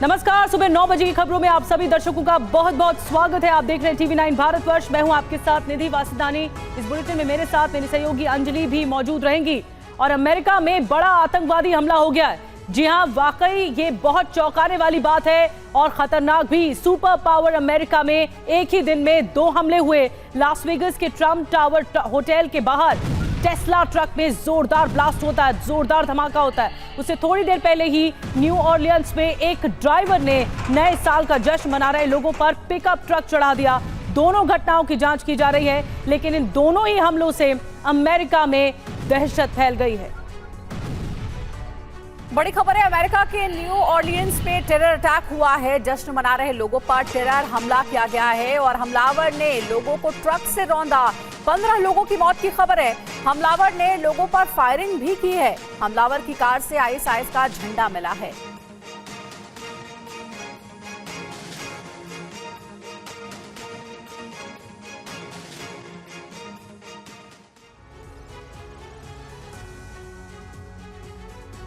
नमस्कार, सुबह 9 बजे की खबरों में आप सभी दर्शकों का बहुत बहुत स्वागत है। आप देख रहे हैं टीवी 9 भारतवर्ष। मैं हूं आपके साथ निधि वासुदानी। इस बुलेटिन में मेरे साथ मेरी सहयोगी अंजलि भी मौजूद रहेंगी। और अमेरिका में बड़ा आतंकवादी हमला हो गया है। जी हां, वाकई ये बहुत चौंकाने वाली बात है और खतरनाक भी। सुपर पावर अमेरिका में एक ही दिन में 2 हमले हुए। लास वेगस के ट्रम्प टावर होटल के बाहर टेस्ला ट्रक में जोरदार ब्लास्ट होता है, जोरदार धमाका होता है। उससे थोड़ी देर पहले ही न्यू ऑरलियंस में एक ड्राइवर ने नए साल का जश्न मना रहे लोगों पर पिकअप ट्रक चढ़ा दिया। दोनों घटनाओं की जांच की जा रही है, लेकिन इन दोनों ही हमलों से अमेरिका में दहशत फैल गई है। बड़ी खबर है, अमेरिका के न्यू ऑरलियंस में टेरर अटैक हुआ है। जश्न मना रहे लोगों पर टेरर हमला किया गया है और हमलावर ने लोगों को ट्रक से रौंदा। 15 लोगों की मौत की खबर है। हमलावर ने लोगों पर फायरिंग भी की है। हमलावर की कार से आईएसआई का झंडा मिला है।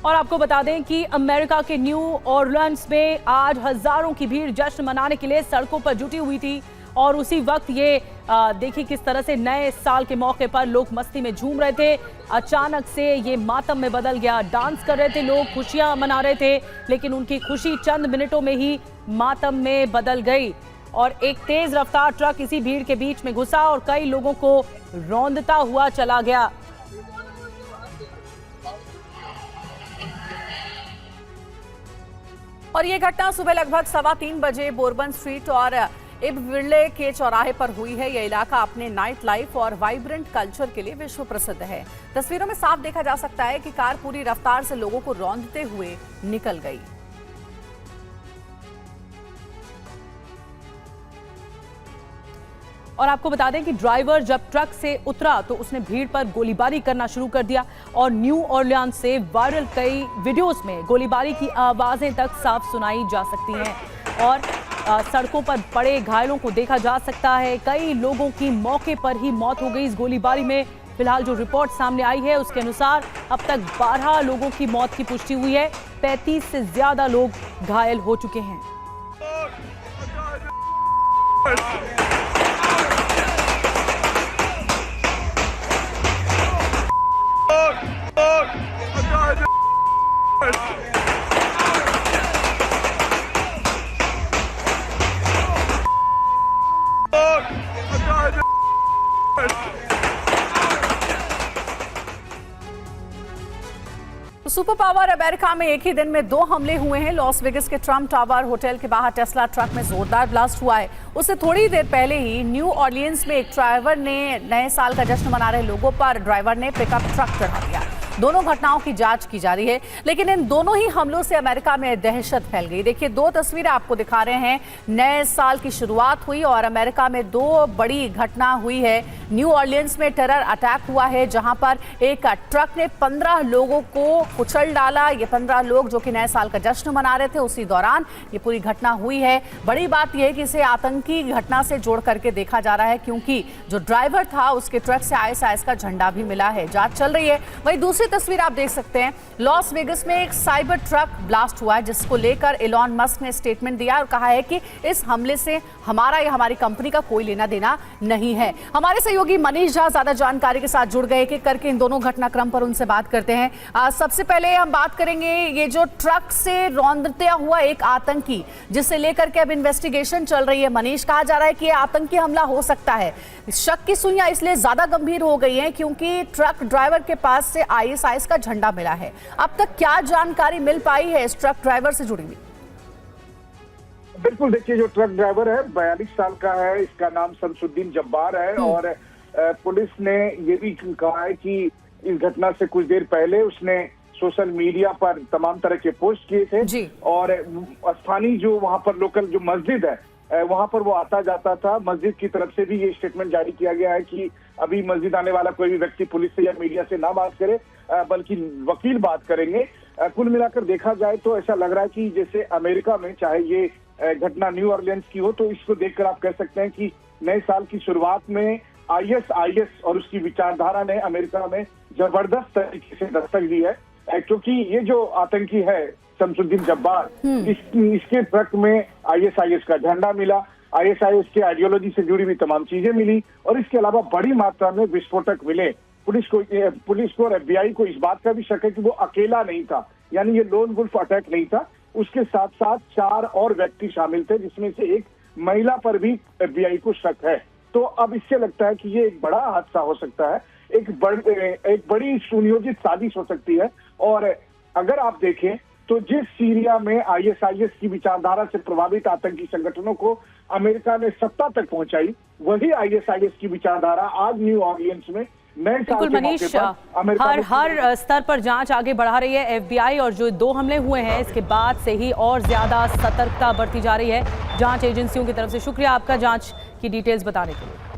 और आपको बता दें कि अमेरिका के न्यू ऑरलियंस में आज हजारों की भीड़ जश्न मनाने के लिए सड़कों पर जुटी हुई थी। और उसी वक्त ये देखिए किस तरह से नए साल के मौके पर लोग मस्ती में झूम रहे थे। अचानक से ये मातम में बदल गया। डांस कर रहे थे लोग, खुशियां मना रहे थे, लेकिन उनकी खुशी चंद मिनटों में ही मातम में बदल गई। और एक तेज रफ्तार ट्रक इसी भीड़ के बीच में घुसा और कई लोगों को रौंदता हुआ चला गया। और ये घटना सुबह लगभग 3:15 बजे बोरबन स्ट्रीट और इबविले के चौराहे पर हुई है। यह इलाका अपने नाइट लाइफ और वाइब्रेंट कल्चर के लिए विश्व प्रसिद्ध है। तस्वीरों में साफ देखा जा सकता है कि कार पूरी रफ्तार से लोगों को रौंदते हुए निकल गई। और आपको बता दें कि ड्राइवर जब ट्रक से उतरा तो उसने भीड़ पर गोलीबारी करना शुरू कर दिया। और न्यू ऑरलियंस से वायरल कई वीडियोस में गोलीबारी की आवाजें तक साफ सुनाई जा सकती हैं। और सड़कों पर पड़े घायलों को देखा जा सकता है। कई लोगों की मौके पर ही मौत हो गई इस गोलीबारी में। फिलहाल जो रिपोर्ट सामने आई है उसके अनुसार अब तक 12 लोगों की मौत की पुष्टि हुई है। 35 से ज्यादा लोग घायल हो चुके हैं। सुपर पावर अमेरिका में एक ही दिन में 2 हमले हुए हैं। लॉस वेगस के ट्रम्प टावर होटल के बाहर टेस्ला ट्रक में जोरदार ब्लास्ट हुआ है। उससे थोड़ी देर पहले ही न्यू ऑरलियंस में एक ड्राइवर ने नए साल का जश्न मना रहे लोगों पर ड्राइवर ने पिकअप ट्रक चढ़ा दिया। दोनों घटनाओं की जांच की जा रही है, लेकिन इन दोनों ही हमलों से अमेरिका में दहशत फैल गई। देखिए 2 तस्वीरें आपको दिखा रहे हैं। नए साल की शुरुआत हुई और अमेरिका में 2 बड़ी घटना हुई है। न्यू ऑरलियंस में टेरर अटैक हुआ है, जहां पर एक ट्रक ने 15 लोगों को कुचल डाला। ये 15 लोग जो कि नए साल का जश्न मना रहे थे, उसी दौरान ये पूरी घटना हुई है। बड़ी बात यह है कि इसे आतंकी घटना से जोड़ करके देखा जा रहा है, क्योंकि जो ड्राइवर था उसके ट्रक से आईएसआई का झंडा भी मिला है। जांच चल रही है। वहीं दूसरी तस्वीर आप देख सकते हैं, लॉस वेगस में एक साइबर ट्रक ब्लास्ट हुआ है, जिसको लेकर एलॉन मस्क ने स्टेटमेंट दिया और कहा है कि इस हमले से हमारा या हमारी कंपनी का कोई लेना देना नहीं है। हमारे सहयोगी मनीष झा ज्यादा जानकारी के साथ जुड़ गए कि करके इन दोनों घटनाक्रम पर उनसे बात करते हैं। सबसे पहले हम बात करेंगे ये जो ट्रक से रौंदते हुआ एक आतंकी, जिसे लेकर के अब इन्वेस्टिगेशन चल रही है। मनीष, कहा जा रहा है कि यह आतंकी हमला हो सकता है। शक की सुइयां इसलिए ज्यादा गंभीर हो गई हैं क्योंकि ट्रक ड्राइवर के पास से आईएसआई का झंडा मिला है। अब तक क्या जानकारी मिल पाई है इस ट्रक ड्राइवर से जुड़ी हुई? बिल्कुल, देखिए जो ट्रक ड्राइवर है 42 साल का है। इसका नाम शमसुद्दीन जब्बार है। और पुलिस ने ये भी कहा है कि इस घटना से कुछ देर पहले उसने सोशल मीडिया पर तमाम तरह के पोस्ट किए थे। और स्थानीय जो वहां पर लोकल जो मस्जिद है वहां पर वो आता जाता था। मस्जिद की तरफ से भी ये स्टेटमेंट जारी किया गया है कि अभी मस्जिद आने वाला कोई भी व्यक्ति पुलिस से या मीडिया से ना बात करे, बल्कि वकील बात करेंगे। कुल मिलाकर देखा जाए तो ऐसा लग रहा है कि जैसे अमेरिका में चाहे ये घटना न्यू ऑरलियंस की हो, तो इसको देखकर आप कह सकते हैं कि नए साल की शुरुआत में आईएस और उसकी विचारधारा ने अमेरिका में जबरदस्त तरीके से दस्तक दी है। क्योंकि ये जो आतंकी है शमसुद्दीन जब्बार, इसके ट्रक में ISIS का झंडा मिला, ISIS के आइडियोलॉजी से जुड़ी हुई तमाम चीजें मिली और इसके अलावा बड़ी मात्रा में विस्फोटक मिले। पुलिस को और FBI को इस बात का भी शक है कि वो अकेला नहीं था, यानी ये लोन वुल्फ अटैक नहीं था। उसके साथ साथ 4 और व्यक्ति शामिल थे, जिसमें से एक महिला पर भी FBI को शक है। तो अब इससे लगता है कि ये एक बड़ा हादसा हो सकता है, एक बड़ी सुनियोजित साजिश हो सकती है। और अगर आप देखें तो जिस सीरिया में ISIS की विचारधारा से प्रभावित आतंकी संगठनों को अमेरिका ने सत्ता तक पहुंचाई, वही ISIS की विचारधारा आज न्यू ऑरलियंस में नए साल के मौके पर हर स्तर पर जांच आगे बढ़ा रही है FBI, और जो 2 हमले हुए हैं इसके बाद से ही और ज्यादा सतर्कता बढ़ती जा रही है जांच एजेंसियों की तरफ से। शुक्रिया आपका जांच की डिटेल्स बताने के लिए।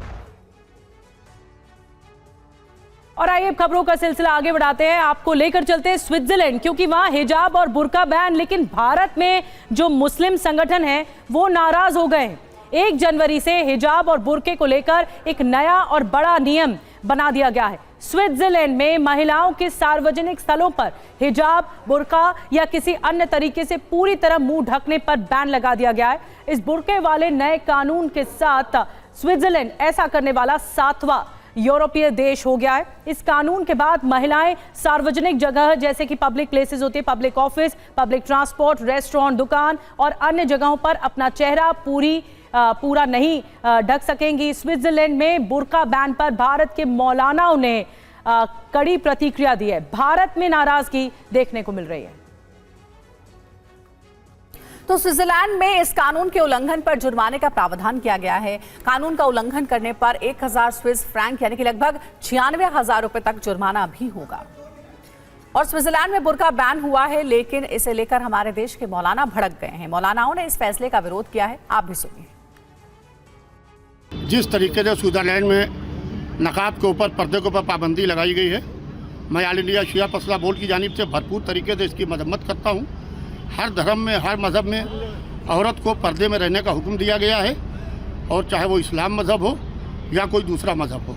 और आइए अब खबरों का सिलसिला आगे बढ़ाते हैं, आपको लेकर चलते हैं स्विट्जरलैंड, क्योंकि वहां हिजाब और बुर्का बैन, लेकिन भारत में जो मुस्लिम संगठन है वो नाराज हो गए हैं। 1 जनवरी से हिजाब और बुर्के को लेकर एक नया और बड़ा नियम बना दिया गया है। स्विट्जरलैंड में महिलाओं के सार्वजनिक स्थलों पर हिजाब, बुर्का या किसी अन्य तरीके से पूरी तरह मुंह ढकने पर बैन लगा दिया गया है। इस बुर्के वाले नए कानून के साथ स्विट्जरलैंड ऐसा करने वाला 7वां यूरोपीय देश हो गया है। इस कानून के बाद महिलाएं सार्वजनिक जगह जैसे कि पब्लिक प्लेसेस होते हैं, public office, public transport, restaurant, दुकान और अन्य जगहों पर अपना चेहरा पूरा नहीं ढक सकेंगी। स्विट्जरलैंड में बुर्का बैन पर भारत के मौलानाओं ने कड़ी प्रतिक्रिया दी है। भारत में नाराजगी देखने को मिल रही है। तो स्विट्जरलैंड में इस कानून के उल्लंघन पर जुर्माने का प्रावधान किया गया है। कानून का उल्लंघन करने पर 1000 स्विस फ्रैंक यानी कि लगभग 96,000 रुपए तक जुर्माना भी होगा। और स्विट्जरलैंड में बुर्का बैन हुआ है, लेकिन इसे लेकर हमारे देश के मौलाना भड़क गए हैं। मौलानाओं ने इस फैसले का विरोध किया है, आप भी सुनिए। जिस तरीके से स्विट्जरलैंड में नकाब के ऊपर, पर्दे के ऊपर पाबंदी लगाई गई है, मैं ऑल इंडिया शिया फसला बोर्ड की जानिब से भरपूर तरीके से इसकी मजम्मत करता हूँ। हर धर्म में, हर मज़हब में औरत को पर्दे में रहने का हुक्म दिया गया है, और चाहे वो इस्लाम मज़हब हो या कोई दूसरा मज़हब हो।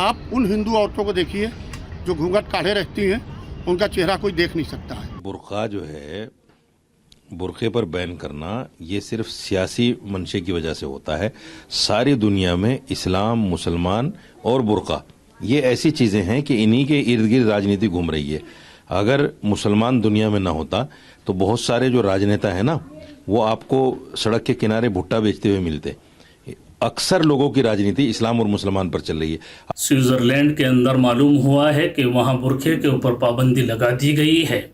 आप उन हिंदू औरतों को देखिए जो घूंघट काढ़े रहती हैं, उनका चेहरा कोई देख नहीं सकता है। बुर्का जो है, बुर्के पर बैन करना ये सिर्फ सियासी मंशे की वजह से होता है। सारी दुनिया में इस्लाम, मुसलमान और बुर्का ये ऐसी चीज़ें हैं कि इन्हीं के इर्द गिर्द राजनीति घूम रही है। अगर मुसलमान दुनिया में ना होता तो बहुत सारे जो राजनेता है ना, वो आपको सड़क के किनारे भुट्टा बेचते हुए मिलते। अक्सर लोगों की राजनीति इस्लाम और मुसलमान पर चल रही है। स्विट्जरलैंड के अंदर मालूम हुआ है कि वहाँ बुर्के के ऊपर पाबंदी लगा दी गई है,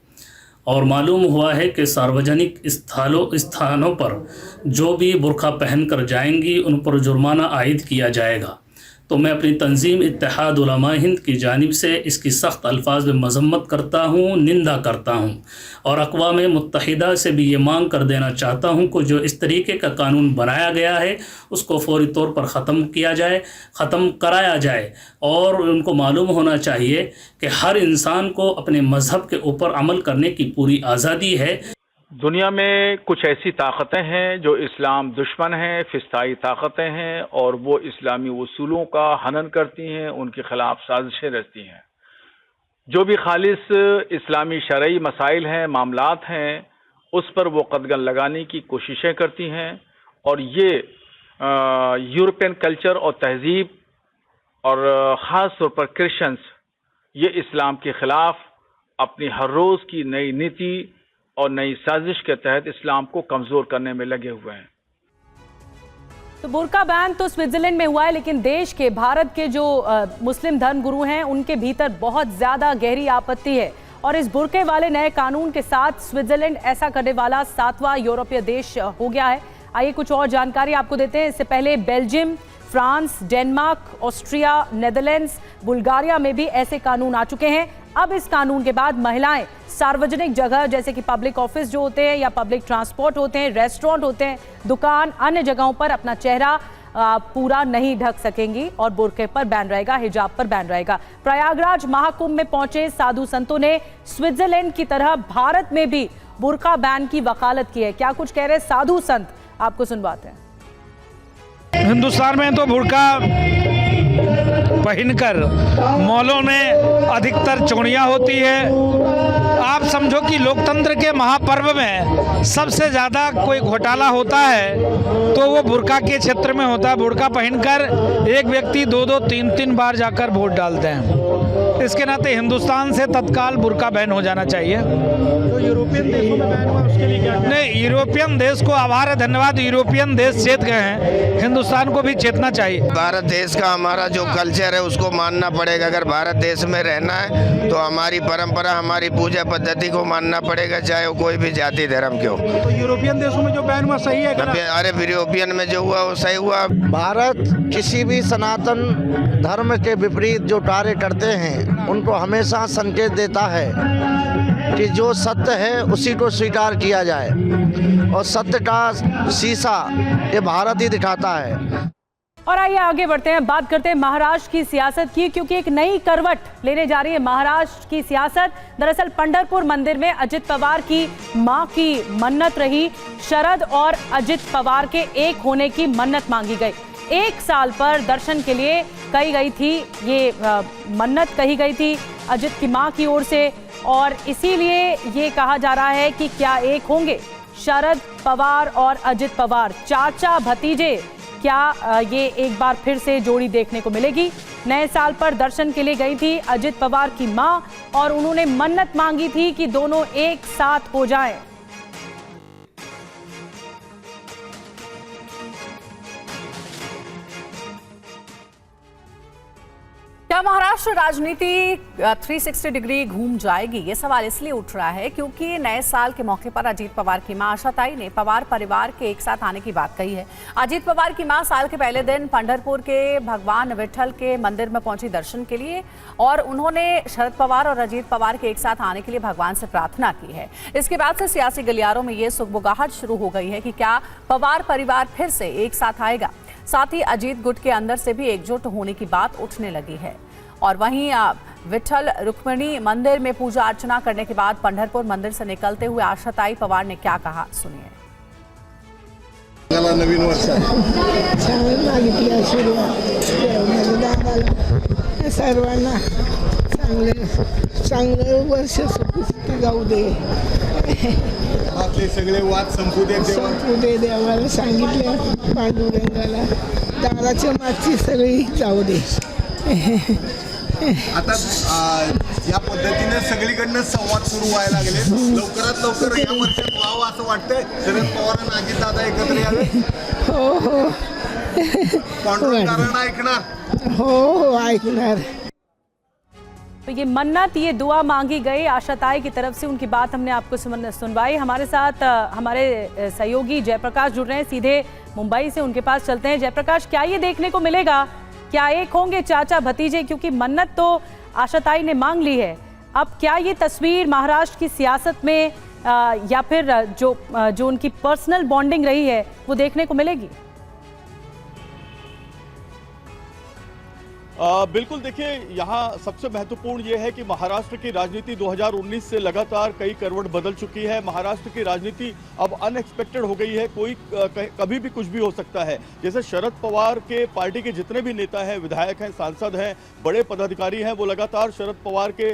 और मालूम हुआ है कि सार्वजनिक स्थानों पर जो भी बुर्का पहन कर जाएंगी उन पर जुर्माना आयद किया जाएगा। तो मैं अपनी तंजीम इत्तेहाद उलमा हिंद की जानिब से इसकी सख्त अल्फाज में मजम्मत करता हूँ, निंदा करता हूँ, और अक़वाम मुत्तहिदा से भी ये मांग कर देना चाहता हूँ कि जो इस तरीके का कानून बनाया गया है उसको फ़ौरी तौर पर ख़त्म कराया जाए। और उनको मालूम होना चाहिए कि हर इंसान को अपने मज़हब के ऊपर अमल करने की पूरी आज़ादी है। दुनिया में कुछ ऐसी ताकतें हैं जो इस्लाम दुश्मन हैं, फिस्ताई ताकतें हैं, और वो इस्लामी उसूलों का हनन करती हैं, उनके खिलाफ साजिशें रचती हैं। जो भी खालिस इस्लामी शरई मसाइल हैं, मामलात हैं, उस पर वो कदगन लगाने की कोशिशें करती हैं। और ये यूरोपियन कल्चर और तहजीब और ख़ास तौर पर क्रिश्चियंस, ये इस्लाम के ख़िलाफ़ अपनी हर रोज़ की नई नीति और नई साजिश के तहत इस्लाम को कमज़ोर करने में लगे हुए हैं। तो बुर्का बैन तो स्विट्जरलैंड में हुआ है, लेकिन देश के, भारत के जो मुस्लिम धर्मगुरु हैं उनके भीतर बहुत ज़्यादा गहरी आपत्ति है। और इस बुर्के वाले नए कानून के साथ स्विट्जरलैंड ऐसा करने वाला 7वां यूरोपीय देश हो गया है। आइए कुछ और जानकारी आपको देते हैं। इससे पहले Belgium, France, Denmark, Austria, Netherlands, Bulgaria में भी ऐसे कानून आ चुके हैं। अब इस कानून के बाद महिलाएं सार्वजनिक जगह जैसे कि पब्लिक ऑफिस जो होते हैं या पब्लिक ट्रांसपोर्ट होते हैं, रेस्टोरेंट होते हैं, दुकान, अन्य जगहों पर अपना चेहरा पूरा नहीं ढक सकेंगी और बुर्के पर बैन रहेगा, हिजाब पर बैन रहेगा। प्रयागराज महाकुंभ में पहुंचे साधु संतों ने स्विट्जरलैंड की तरह भारत में भी बुर्का बैन की वकालत की है। क्या कुछ कह रहे साधु संत, आपको सुनवाते हैं। हिंदुस्तान में तो बुर्का पहनकर मॉलों में अधिकतर चोरियां होती है, आप समझो कि लोकतंत्र के महापर्व में सबसे ज़्यादा कोई घोटाला होता है तो वो बुर्का के क्षेत्र में होता है। बुर्का पहनकर एक व्यक्ति 2-2, 3-3 बार जाकर वोट डालते हैं। इसके नाते हिंदुस्तान से तत्काल बुर्का बैन हो जाना चाहिए। तो यूरोपियन देशों में बैन हुआ, उसके लिए क्या? नहीं, यूरोपियन देश को आभार है, धन्यवाद। यूरोपियन देश चेत गए हैं, हिंदुस्तान को भी चेतना चाहिए। भारत देश का हमारा जो कल्चर है उसको मानना पड़ेगा। अगर भारत देश में रहना है तो हमारी परंपरा, हमारी पूजा पद्धति को मानना पड़ेगा, चाहे वो कोई भी जाति धर्म के हो। तो यूरोपियन देशों में जो बैन हुआ सही है क्या? अरे यूरोपियन में जो हुआ वो सही हुआ। भारत किसी भी सनातन धर्म के विपरीत जो कार्य करते हैं उनको हमेशा संकेत देता है कि जो सत्य है उसी को स्वीकार किया जाए, और सत्य का शीशा ये भारत ही दिखाता है। और आइए आगे बढ़ते हैं, बात करते हैं महाराष्ट्र की सियासत की, क्योंकि एक नई करवट लेने जा रही है महाराष्ट्र की सियासत। दरअसल पंढरपुर मंदिर में अजित पवार की मां की मन्नत रही। शरद और अजित पवार के एक होने की मन्नत मांगी गई। 1 साल पर दर्शन के लिए कही गई थी, ये मन्नत कही गई थी अजित की मां की ओर से, और इसीलिए ये कहा जा रहा है कि क्या एक होंगे शरद पवार और अजित पवार, चाचा भतीजे। क्या ये एक बार फिर से जोड़ी देखने को मिलेगी? नए साल पर दर्शन के लिए गई थी अजित पवार की मां और उन्होंने मन्नत मांगी थी कि दोनों एक साथ हो जाएं। क्या महाराष्ट्र राजनीति 360 डिग्री घूम जाएगी? ये सवाल इसलिए उठ रहा है क्योंकि नए साल के मौके पर अजीत पवार की मां आशाताई ने पवार परिवार के एक साथ आने की बात कही है। अजीत पवार की मां साल के पहले दिन पंढरपुर के भगवान विठल के मंदिर में पहुंची दर्शन के लिए, और उन्होंने शरद पवार और अजीत पवार के एक साथ आने के लिए भगवान से प्रार्थना की है। इसके बाद से सियासी गलियारों में ये सुगबुगाहट शुरू हो गई है कि क्या पवार परिवार फिर से एक साथ आएगा। साथ ही अजीत गुट के अंदर से भी एकजुट होने की बात उठने लगी है। और वहीं विठल रुक्मिणी मंदिर में पूजा अर्चना करने के बाद पंढरपुर मंदिर से निकलते हुए आशाताई पवार ने क्या कहा, सुनिए। नवीन वर्ष सर्वांना चांगलं वर्ष जाऊ दे, आपले सगळे वाद संपू दे देवाला सांगितलं, पांडुरंगाला दाराच्या मागची सगळी जाऊ दे। आता या पद्धतीने सगळीकडनं संवाद सुरू व्हायला लागले। लवकरात लवकर या वर्षात व्हावं असं वाटतंय। शरद पवार आणि अजित दादा एकत्र यावे। हो पांडुरंगाला ऐकणार? हो ऐकणार। तो ये मन्नत, ये दुआ मांगी गई आशाताई की तरफ से, उनकी बात हमने आपको सुनवाई। हमारे साथ हमारे सहयोगी जयप्रकाश जुड़ रहे हैं सीधे मुंबई से, उनके पास चलते हैं। जयप्रकाश, क्या ये देखने को मिलेगा, क्या एक होंगे चाचा भतीजे? क्योंकि मन्नत तो आशाताई ने मांग ली है, अब क्या ये तस्वीर महाराष्ट्र की सियासत में या फिर जो उनकी पर्सनल बॉन्डिंग रही है वो देखने को मिलेगी? बिल्कुल, देखिए यहाँ सबसे महत्वपूर्ण ये है कि महाराष्ट्र की राजनीति 2019 से लगातार कई करवट बदल चुकी है। महाराष्ट्र की राजनीति अब अनएक्सपेक्टेड हो गई है, कोई कभी भी कुछ भी हो सकता है। जैसे शरद पवार के पार्टी के जितने भी नेता हैं, विधायक हैं, सांसद हैं, बड़े पदाधिकारी हैं, वो लगातार शरद पवार के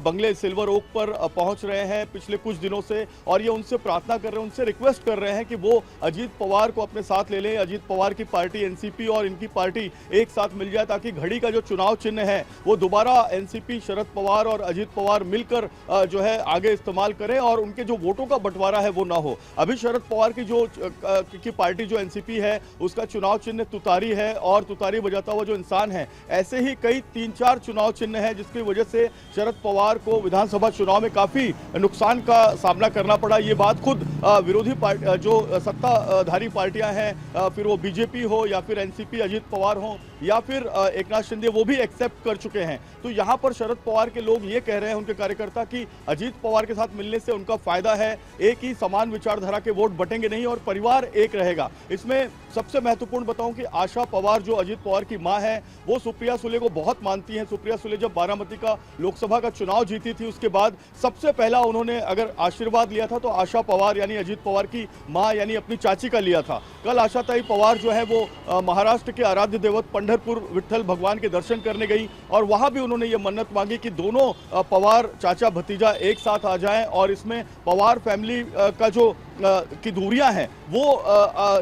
बंगले सिल्वर ओक पर पहुंच रहे हैं पिछले कुछ दिनों से, और ये उनसे प्रार्थना कर रहे हैं, उनसे रिक्वेस्ट कर रहे हैं कि वो अजीत पवार को अपने साथ ले लें। अजीत पवार की पार्टी एनसीपी और इनकी पार्टी एक साथ मिल जाए, ताकि घड़ी का जो चुनाव चिन्ह है वो दोबारा एनसीपी, शरद पवार और अजीत पवार मिलकर जो है आगे इस्तेमाल करें, और उनके जो वोटों का बंटवारा है वो ना हो। अभी शरद पवार की पार्टी जो एनसीपी है उसका चुनाव चिन्ह तुतारी है, और तुतारी बजाता हुआ जो इंसान है, ऐसे ही कई 3-4 चुनाव चिन्ह है, जिसकी वजह से शरद पवार को विधानसभा चुनाव में काफी नुकसान का सामना करना पड़ा। ये बात खुद विरोधी पार्टी, जो सत्ताधारी पार्टियां हैं, फिर वो बीजेपी हो या फिर एनसीपी, अजीत पवार हो या फिर एकनाथ शिंदे, वो भी एक्सेप्ट कर चुके हैं। तो यहाँ पर शरद पवार के लोग ये कह रहे हैं, उनके कार्यकर्ता, कि अजीत पवार के साथ मिलने से उनका फायदा है, एक ही समान विचारधारा के वोट बटेंगे नहीं और परिवार एक रहेगा। इसमें सबसे महत्वपूर्ण बताऊं कि आशा पवार जो अजीत पवार की मां है, वो सुप्रिया सुले को बहुत मानती हैं। सुप्रिया सुले जब बारामती का लोकसभा का चुनाव जीती थी, उसके बाद सबसे पहला उन्होंने अगर आशीर्वाद लिया था तो आशा पवार यानी अजीत पवार की मां यानी अपनी चाची का लिया था। कल आशाताई पवार जो है वो महाराष्ट्र के आराध्य देवत पंढरपुर विठल भगवान के दर्शन करने गई और वहां भी उन्होंने ये मन्नत मांगी कि दोनों पवार चाचा भतीजा एक साथ आ जाएं और इसमें पवार फैमिली का जो की दूरियां हैं वो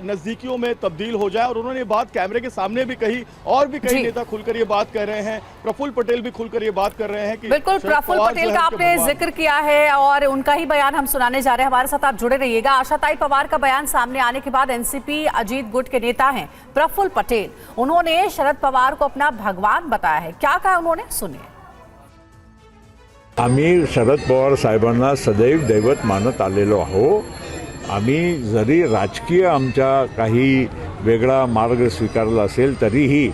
नजदीकियों में तब्दील हो जाए। और उन्होंने ये बात कैमरे के सामने भी कही और भी कई नेता खुलकर ये बात कर रहे हैं। प्रफुल्ल पटेल भी खुलकर ये बात कर रहे हैं कि बिल्कुल प्रफुल्ल पटेल का आपने जिक्र किया है और उनका ही बयान हम सुनाने जा रहे हैं। हमारे साथ आप जुड़े रहिएगा। आशाताई पवार का बयान सामने आने के बाद एनसीपी अजीत गुट के नेता हैं प्रफुल्ल पटेल, उन्होंने शरद पवार को अपना भगवान बताया है। क्या कहा उन्होंने, सुनिए। आम्ही शरद पवार साहेबांना सदैव दैवत मानत आलेलो आहो। आम्ही जरी राजकीय आमच्या काही वेगळा मार्ग स्वीकारला असेल तरीही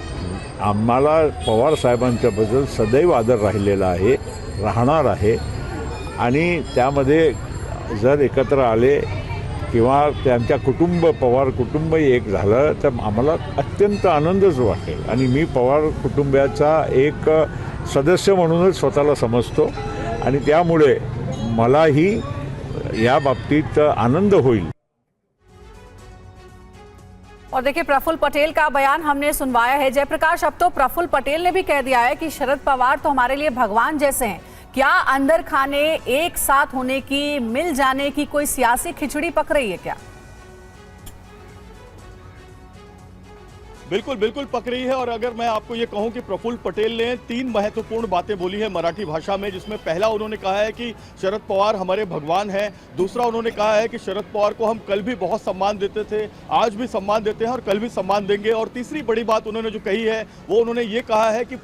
आम्हाला पवार साहेबांच्याबद्दल सदैव आदर राहिलेला आहे, राहणार आहे। आणि त्यामध्ये जर एकत्र आले किंवा त्यांच्या पवार कुटुंब एक झालं तर आम्हाला अत्यंत आनंदच वाटेल। आणि मी पवार कुटुंबाचा एक सदस्य म्हणूनच स्वतःला समजतो आणि त्यामुळे मलाही या बाबतीत आनंद होईल। और देखिए प्रफुल्ल पटेल का बयान हमने सुनवाया है। जयप्रकाश, अब तो प्रफुल्ल पटेल ने भी कह दिया है कि शरद पवार तो हमारे लिए भगवान जैसे हैं। क्या अंदर खाने एक साथ होने की, मिल जाने की कोई सियासी खिचड़ी पक रही है क्या? बिल्कुल बिल्कुल पक रही है। और अगर मैं आपको ये कहूं कि प्रफुल्ल पटेल ने 3 महत्वपूर्ण बातें बोली है मराठी भाषा में, जिसमें पहला उन्होंने कहा है कि शरद पवार हमारे भगवान हैं। दूसरा उन्होंने कहा है कि शरद पवार को हम कल भी बहुत सम्मान देते थे, आज भी सम्मान देते हैं और कल भी सम्मान देंगे। और तीसरी बड़ी बात उन्होंने जो कही है वो उन्होंने ये कहा है कि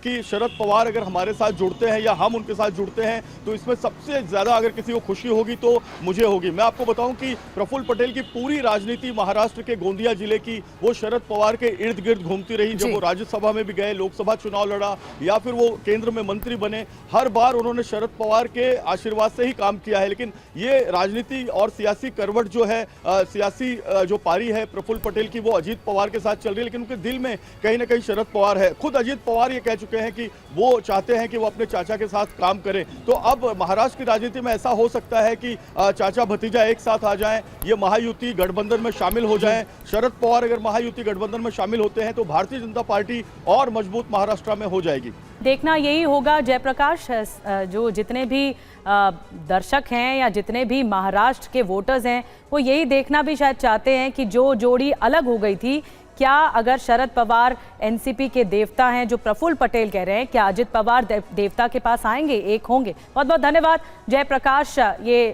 कि शरद पवार अगर हमारे साथ जुड़ते हैं या हम उनके साथ जुड़ते हैं तो इसमें सबसे ज़्यादा अगर किसी को खुशी होगी तो मुझे होगी। मैं आपको बताऊं कि प्रफुल्ल पटेल की पूरी राजनीति महाराष्ट्र के गोंदिया जिले की वो शरद पवार के इर्द गिर्द घूमती रही। जब वो राज्यसभा में भी गए, लोकसभा चुनाव लड़ा या फिर वो केंद्र में मंत्री बने, हर बार उन्होंने शरद पवार के आशीर्वाद से ही काम किया है। लेकिन ये राजनीति और सियासी करवट जो है, सियासी जो पारी है प्रफुल्ल पटेल की, वो अजीत पवार के साथ चल रही है। लेकिन उनके दिल में कहीं ना कहीं शरद पवार है। खुद अजीत पवार ये कह चुके हैं कि वो चाहते हैं कि वो अपने चाचा के साथ काम करें। तो अब महाराष्ट्र की राजनीति में ऐसा हो सकता है कि चाचा भतीजा एक साथ आ जाएं, ये महायुति गठबंधन में शामिल हो जाएं। शरद पवार अगर महायुति गठबंधन में शामिल होते हैं तो भारतीय जनता पार्टी और मजबूत महाराष्ट्र में हो जाएगी। देखना यही होगा जयप्रकाश। जो जितने भी दर्शक हैं या जितने भी महाराष्ट्र के वोटर्स हैं वो यही देखना भी शायद चाहते हैं कि जो जोड़ी अलग हो गई थी, क्या अगर शरद पवार एनसीपी के देवता हैं जो प्रफुल्ल पटेल कह रहे हैं, क्या अजित पवार देवता के पास आएंगे, एक होंगे? बहुत बहुत धन्यवाद जयप्रकाश ये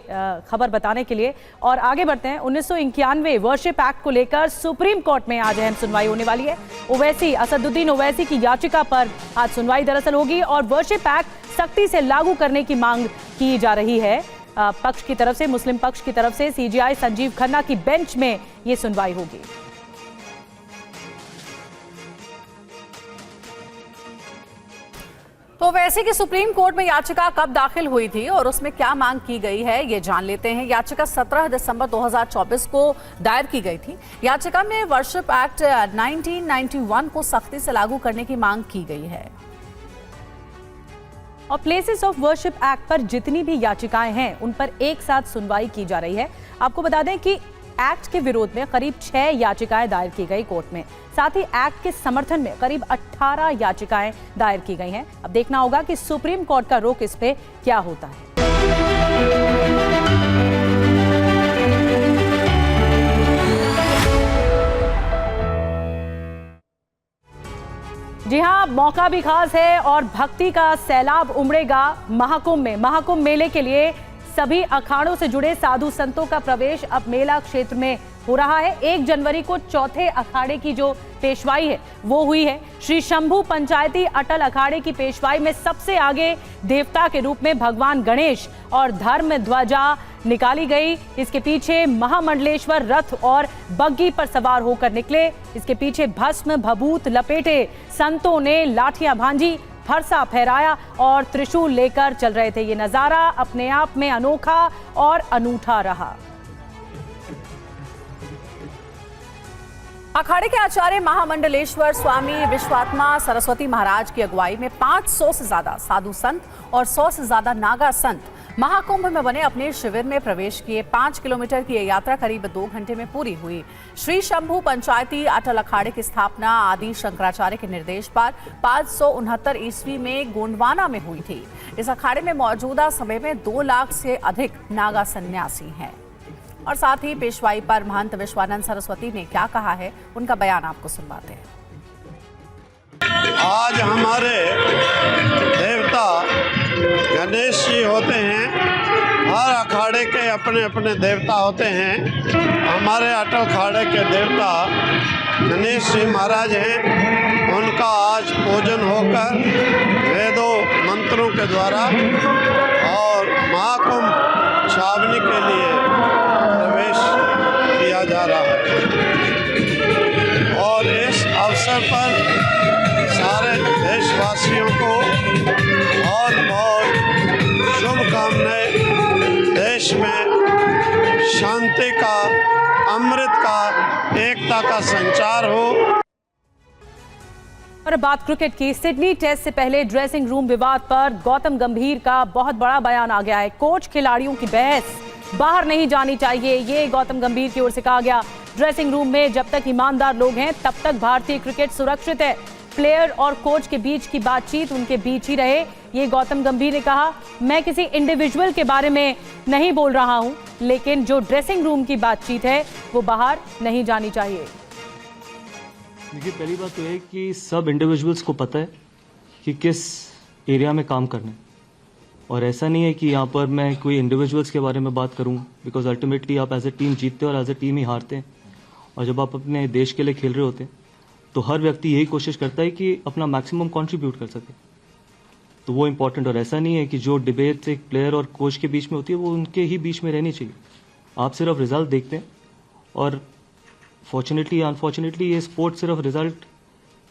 खबर बताने के लिए। और आगे बढ़ते हैं। 1991 वर्शिप एक्ट को लेकर सुप्रीम कोर्ट में आज अहम सुनवाई होने वाली है। ओवैसी, असदुद्दीन ओवैसी की याचिका पर आज सुनवाई दरअसल होगी और वर्शिप एक्ट सख्ती से लागू करने की मांग की जा रही है पक्ष की तरफ से, मुस्लिम पक्ष की तरफ से। सीजेआई संजीव खन्ना की बेंच में ये सुनवाई होगी। तो वैसे कि सुप्रीम कोर्ट में याचिका कब दाखिल हुई थी और उसमें क्या मांग की गई है ये जान लेते हैं। याचिका 17 दिसंबर 2024 को दायर की गई थी। याचिका में वर्शिप एक्ट 1991 को सख्ती से लागू करने की मांग की गई है। और प्लेसेस ऑफ वर्शिप एक्ट पर जितनी भी याचिकाएं हैं उन पर एक साथ सुनवाई की जा रही है। आपको बता दें कि एक्ट के विरोध में करीब 6 याचिकाएं दायर की गई कोर्ट में। साथ ही एक्ट के समर्थन में करीब 18 याचिकाएं दायर की गई हैं। अब देखना होगा कि सुप्रीम कोर्ट का रुख इस पे क्या होता है। जी हां, मौका भी खास है और भक्ति का सैलाब उमड़ेगा महाकुंभ में। महाकुंभ मेले के लिए सभी अखाड़ों से जुड़े साधु संतों का प्रवेश अब मेला क्षेत्र में हो रहा है। 1 जनवरी को चौथे अखाड़े की जो पेशवाई है वो हुई है। श्री शंभू पंचायती अटल अखाड़े की पेशवाई में सबसे आगे देवता के रूप में भगवान गणेश और धर्म ध्वजा निकाली गई। इसके पीछे महामंडलेश्वर रथ और बग्गी पर सवार होकर निकले। इसके पीछे भस्म भभूत लपेटे संतों ने लाठियां भांजी, फरसा फहराया और त्रिशूल लेकर चल रहे थे। ये नजारा अपने आप में अनोखा और अनूठा रहा। अखाड़े के आचार्य महामंडलेश्वर स्वामी विश्वात्मा सरस्वती महाराज की अगुवाई में 500 से ज्यादा साधु संत और 100 से ज्यादा नागा संत महाकुंभ में बने अपने शिविर में प्रवेश किए 5 किलोमीटर की ये यात्रा करीब 2 घंटे में पूरी हुई। श्री शंभू पंचायती अटल अखाड़े की स्थापना आदि शंकराचार्य के निर्देश पर 569 ईस्वी में गोंडवाना में हुई थी। इस अखाड़े में मौजूदा समय में 2 लाख से अधिक नागा सन्यासी हैं। और साथ ही पेशवाई पर महंत विश्वानंद सरस्वती ने क्या कहा है, उनका बयान आपको सुनवाते हैं। आज हमारे देवता गणेश जी होते हैं, हर अखाड़े के अपने अपने देवता होते हैं। हमारे अटल अखाड़े के देवता गणेश जी महाराज हैं। उनका आज पूजन होकर वेदों मंत्रों के द्वारा और महाकुंभ छावनी के लिए प्रवेश किया जा रहा है। और इस अवसर पर सारे देशवासियों को बहुत बहुत शुभकामनाएं। देश में शांति का, अमृत का, एकता का संचार हो। और बात क्रिकेट की। सिडनी टेस्ट से पहले ड्रेसिंग रूम विवाद पर गौतम गंभीर का बहुत बड़ा बयान आ गया है। कोच खिलाड़ियों की बहस बाहर नहीं जानी चाहिए, ये गौतम गंभीर की ओर से कहा गया। ड्रेसिंग रूम में जब तक ईमानदार लोग हैं तब तक भारतीय क्रिकेट सुरक्षित है। प्लेयर और कोच के बीच की बातचीत उनके बीच ही रहे, ये गौतम गंभीर ने कहा। मैं किसी इंडिविजुअल के बारे में नहीं बोल रहा हूं, लेकिन जो ड्रेसिंग रूम की बातचीत है वो बाहर नहीं जानी चाहिए। देखिए, पहली बात तो है कि सब इंडिविजुअल्स को पता है कि किस एरिया में काम करना है, और ऐसा नहीं है कि यहाँ पर मैं कोई इंडिविजुअल्स के बारे में बात करूँ, बिकॉज अल्टीमेटली आप एज ए टीम जीतते हैं और एज ए टीम ही हारते हैं। और जब आप अपने देश के लिए खेल रहे होते हैं तो हर व्यक्ति यही कोशिश करता है कि अपना मैक्सिमम कंट्रीब्यूट कर सके, तो वो इम्पोर्टेंट। और ऐसा नहीं है कि जो डिबेट एक प्लेयर और कोच के बीच में होती है वो उनके ही बीच में रहनी चाहिए। आप सिर्फ रिजल्ट देखते हैं, और फॉर्चुनेटली या अनफॉर्चुनेटली ये स्पोर्ट सिर्फ रिजल्ट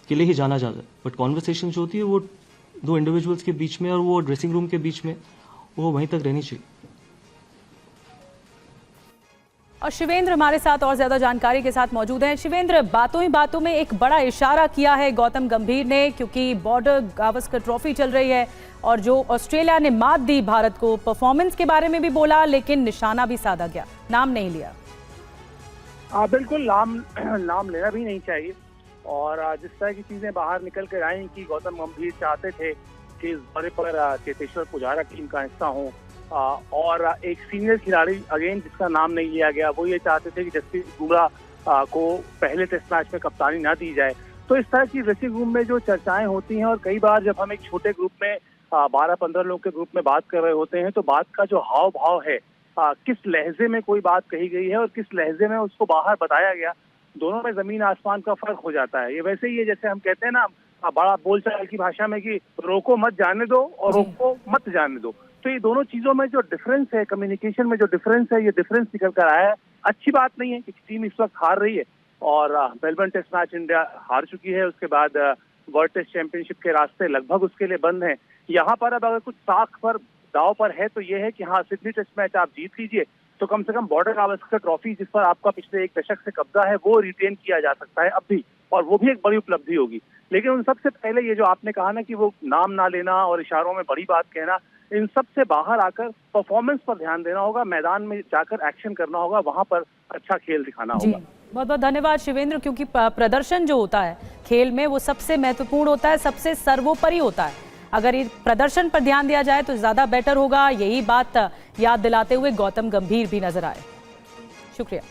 के लिए ही जाना जाता है, बट कॉन्वर्सेशन जो होती है वो 2 इंडिविजुअल्स के बीच में और वो ड्रेसिंग रूम के बीच में वो वहीं तक रहनी चाहिए। और शिवेंद्र हमारे साथ और ज्यादा जानकारी के साथ मौजूद हैं। शिवेंद्र, बातों ही बातों में एक बड़ा इशारा किया है गौतम गंभीर ने, क्योंकि बॉर्डर गावस्कर ट्रॉफी चल रही है और जो ऑस्ट्रेलिया ने मात दी भारत को, परफॉर्मेंस के बारे में भी बोला लेकिन निशाना भी साधा गया, नाम नहीं लिया। बिल्कुल नाम लेना भी नहीं चाहिए। और जिस तरह की चीजें बाहर निकल कर आई कि गौतम गंभीर चाहते थे कि इस दौरे पर चेतेश्वर पुजारा टीम का हिस्सा हो, और एक सीनियर खिलाड़ी अगेन जिसका नाम नहीं लिया गया, वो ये चाहते थे कि जसप्रीत बुमराह को पहले टेस्ट मैच में कप्तानी ना दी जाए। तो इस तरह की ड्रेसिंग रूम में जो चर्चाएं होती हैं, और कई बार जब हम एक छोटे ग्रुप में 12-15 लोग के ग्रुप में बात कर रहे होते हैं तो बात का जो हाव भाव है, किस लहजे में कोई बात कही गई है और किस लहजे में उसको बाहर बताया गया, दोनों में जमीन आसमान का फर्क हो जाता है। ये वैसे ही है जैसे हम कहते हैं ना बड़ा बोलचाल की भाषा में कि रोको मत जाने दो और रोको मत जाने दो। तो ये दोनों चीजों में जो डिफरेंस है, कम्युनिकेशन में जो डिफरेंस है, ये डिफरेंस निकल कर आया है। अच्छी बात नहीं है कि टीम इस वक्त हार रही है, और मेलबर्न टेस्ट मैच इंडिया हार चुकी है, उसके बाद वर्ल्ड टेस्ट चैंपियनशिप के रास्ते लगभग उसके लिए बंद हैं। यहाँ पर अब अगर कुछ साख पर दाव पर है तो ये है कि हाँ, सिडनी टेस्ट मैच आप जीत लीजिए तो कम से कम बॉर्डर गावस्कर ट्रॉफी जिस पर आपका पिछले 1 दशक से कब्जा है वो रिटेन किया जा सकता है अब भी, और वो भी एक बड़ी उपलब्धि होगी। लेकिन उन सबसे पहले ये जो आपने कहा ना कि वो नाम ना लेना और इशारों में बड़ी बात कहना, इन सब से बाहर आकर परफॉर्मेंस पर ध्यान देना होगा, मैदान में जाकर एक्शन करना होगा, वहां पर अच्छा खेल दिखाना होगा। बहुत बहुत धन्यवाद शिवेंद्र, क्योंकि प्रदर्शन जो होता है खेल में वो सबसे महत्वपूर्ण होता है, सबसे सर्वोपरि होता है। अगर ये प्रदर्शन पर ध्यान दिया जाए तो ज्यादा बेटर होगा, यही बात याद दिलाते हुए गौतम गंभीर भी नजर आए। शुक्रिया।